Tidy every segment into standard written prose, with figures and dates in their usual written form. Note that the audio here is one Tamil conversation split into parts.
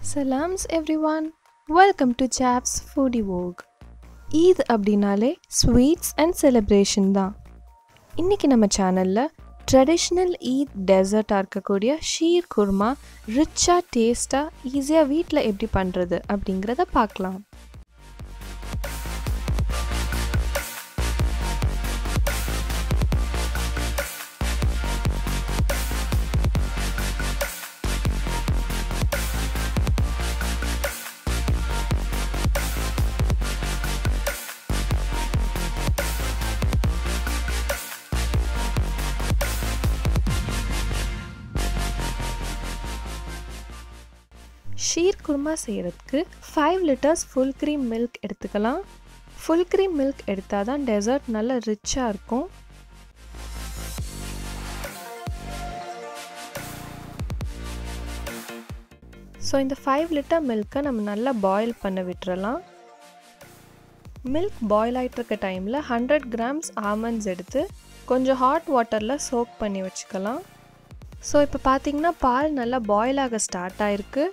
Salams everyone, welcome to Chap's Foodie Vogue. Eid அப்படினாலே sweets and celebration தான். இன்னைக்கு நம்ம சேனல்ல ட்ரெடிஷ்னல் ஈத் டெசர்ட்டா இருக்கக்கூடிய ஷீர் குர்மா ரிச்சா டேஸ்டா ஈஸியா வீட்ல எப்படி பண்றது அப்படிங்கறத பார்க்கலாம். ஷீர் குர்மா செய்கிறதுக்கு 5 லிட்டர்ஸ் ஃபுல் க்ரீம் மில்க் எடுத்துக்கலாம். ஃபுல் க்ரீம் மில்க் எடுத்தால் தான் டெசர்ட் நல்ல ரிச்சாக இருக்கும். ஸோ இந்த 5 லிட்டர் மில்க்கை நம்ம நல்லா பாயில் பண்ண விட்டுறலாம். மில்க் பாயில் ஆகிட்டு இருக்க டைமில் 100 கிராம்ஸ் ஆல்மண்ட்ஸ் எடுத்து கொஞ்சம் ஹாட் வாட்டரில் சோக் பண்ணி வச்சுக்கலாம். ஸோ இப்போ பார்த்தீங்கன்னா பால் நல்லா பாயில் ஆக ஸ்டார்ட் ஆகிருக்கு.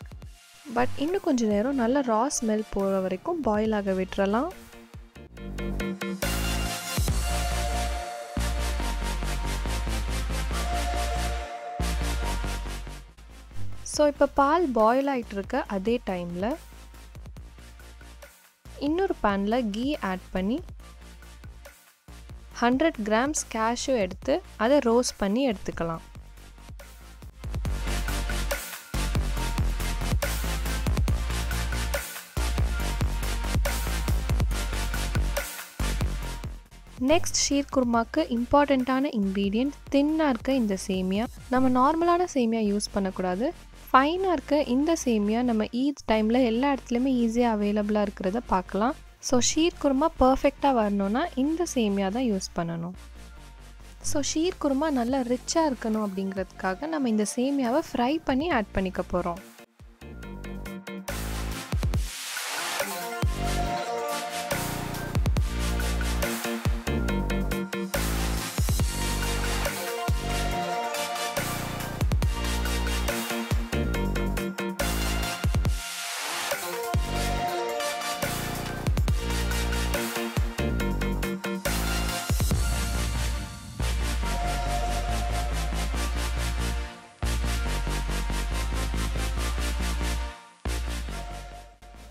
பட் இன்னும் கொஞ்சம் நேரம் நல்லா ரா ஸ்மெல் போகிற வரைக்கும் பாயில் ஆக விட்டுறலாம். ஸோ இப்போ பால் பாயில் ஆகிட்டு இருக்க அதே டைமில் இன்னொரு பேனில் கீ ஆட் பண்ணி 100 கிராம்ஸ் கேஷ்யூ எடுத்து அதை ரோஸ்ட் பண்ணி எடுத்துக்கலாம். நெக்ஸ்ட் ஷீர் குர்மாக்கு இம்பார்ட்டண்ட்டான இன்க்ரீடியன்ட் தின்னாக இருக்க இந்த சேமியா. நம்ம நார்மலான சேமியா யூஸ் பண்ணக்கூடாது. ஃபைனாக இருக்க இந்த சேமியா நம்ம ஈத் டைமில் எல்லா இடத்துலையுமே ஈஸியாக அவைலபிளாக இருக்கிறத பார்க்கலாம். ஸோ ஷீர் குர்மா பர்ஃபெக்டாக வரணும்னா இந்த சேமியா தான் யூஸ் பண்ணணும். ஸோ ஷீர் குர்மா நல்லா ரிச்சாக இருக்கணும் அப்படிங்கிறதுக்காக நம்ம இந்த சேமியாவை ஃப்ரை பண்ணி ஆட் பண்ணிக்க போகிறோம்.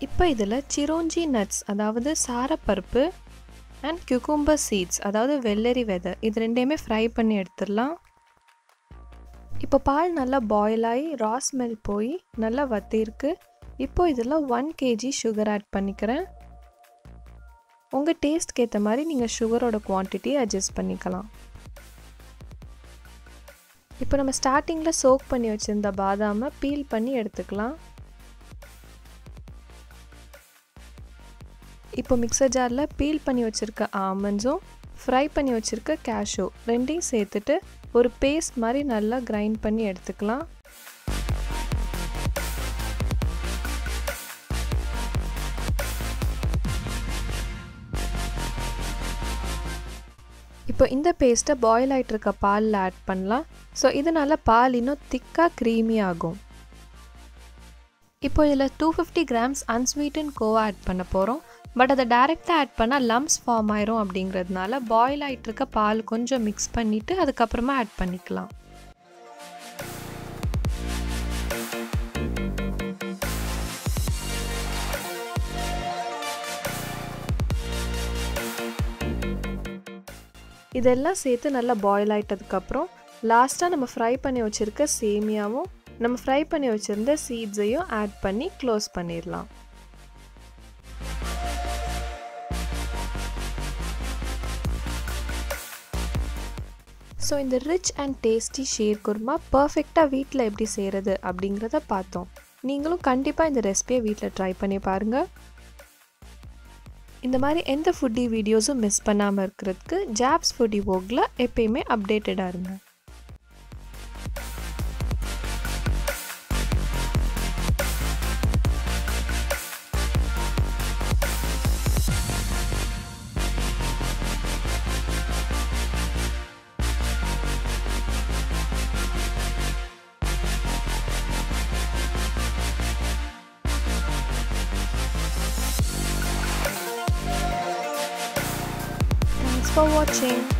இப்போ இதில் சிரோஞ்சி நட்ஸ் அதாவது சாரப்பருப்பு அண்ட் குக்கும்பர் சீட்ஸ் அதாவது வெள்ளரி விதை இது ரெண்டையுமே ஃப்ரை பண்ணி எடுத்துடலாம். இப்போ பால் நல்லா பாயில் ஆகி ரா ஸ்மெல் போய் நல்லா வத்திருக்கு. இப்போ இதில் 1 kg சுகர் ஆட் பண்ணிக்கிறேன். உங்கள் டேஸ்ட்க்கு ஏற்ற மாதிரி நீங்கள் சுகரோட குவான்டிட்டியை அட்ஜஸ்ட் பண்ணிக்கலாம். இப்போ நம்ம ஸ்டார்டிங்கில் சோக் பண்ணி வச்சுருந்த பாதாமை பீல் பண்ணி எடுத்துக்கலாம். இப்போ மிக்சர் ஜாரில் பீல் பண்ணி வச்சுருக்க ஆல்மண்ட்ஸும் ஃப்ரை பண்ணி வச்சுருக்க கேஷ்யூ ரெண்டையும் சேர்த்துட்டு ஒரு பேஸ்ட் மாதிரி நல்லா கிரைண்ட் பண்ணி எடுத்துக்கலாம். இப்போ இந்த பேஸ்ட்டை பாயில் ஆகிட்டு இருக்க பாலில் ஆட் பண்ணலாம். ஸோ இதனால் பால் இன்னும் திக்காக க்ரீமி ஆகும். இப்போ இதில் 250 கிராம்ஸ் அன்ஸ்வீட்டன் கோவா ஆட் பண்ண போகிறோம். பட் அதை டைரெக்டாக ஆட் பண்ணால் லம்ப்ஸ் ஃபார்ம் ஆயிரும் அப்படிங்கிறதுனால பாயில் ஆகிட்டு இருக்க பால் கொஞ்சம் மிக்ஸ் பண்ணிவிட்டு அதுக்கப்புறமா ஆட் பண்ணிக்கலாம். இதெல்லாம் சேர்த்து நல்லா பாயில் ஆகிட்டதுக்கப்புறம் லாஸ்ட்டாக நம்ம ஃப்ரை பண்ணி வச்சுருக்க சேமியாவும் நம்ம ஃப்ரை பண்ணி வச்சுருந்த சீட்ஸையும் ஆட் பண்ணி க்ளோஸ் பண்ணிடலாம். ஸோ இந்த rich and tasty sheer kurma பர்ஃபெக்டாக வீட்டில் எப்படி செய்கிறது அப்படிங்கிறத பார்த்தோம். நீங்களும் கண்டிப்பாக இந்த ரெசிபியை வீட்டில் ட்ரை பண்ணி பாருங்கள். இந்த மாதிரி எந்த ஃபுட்டி வீடியோஸும் மிஸ் பண்ணாமல் இருக்கிறதுக்கு ஜாப்ஸ் ஃபுட்டி வோகில் எப்பயுமே அப்டேட்டடாக இருங்க. Thanks for watching.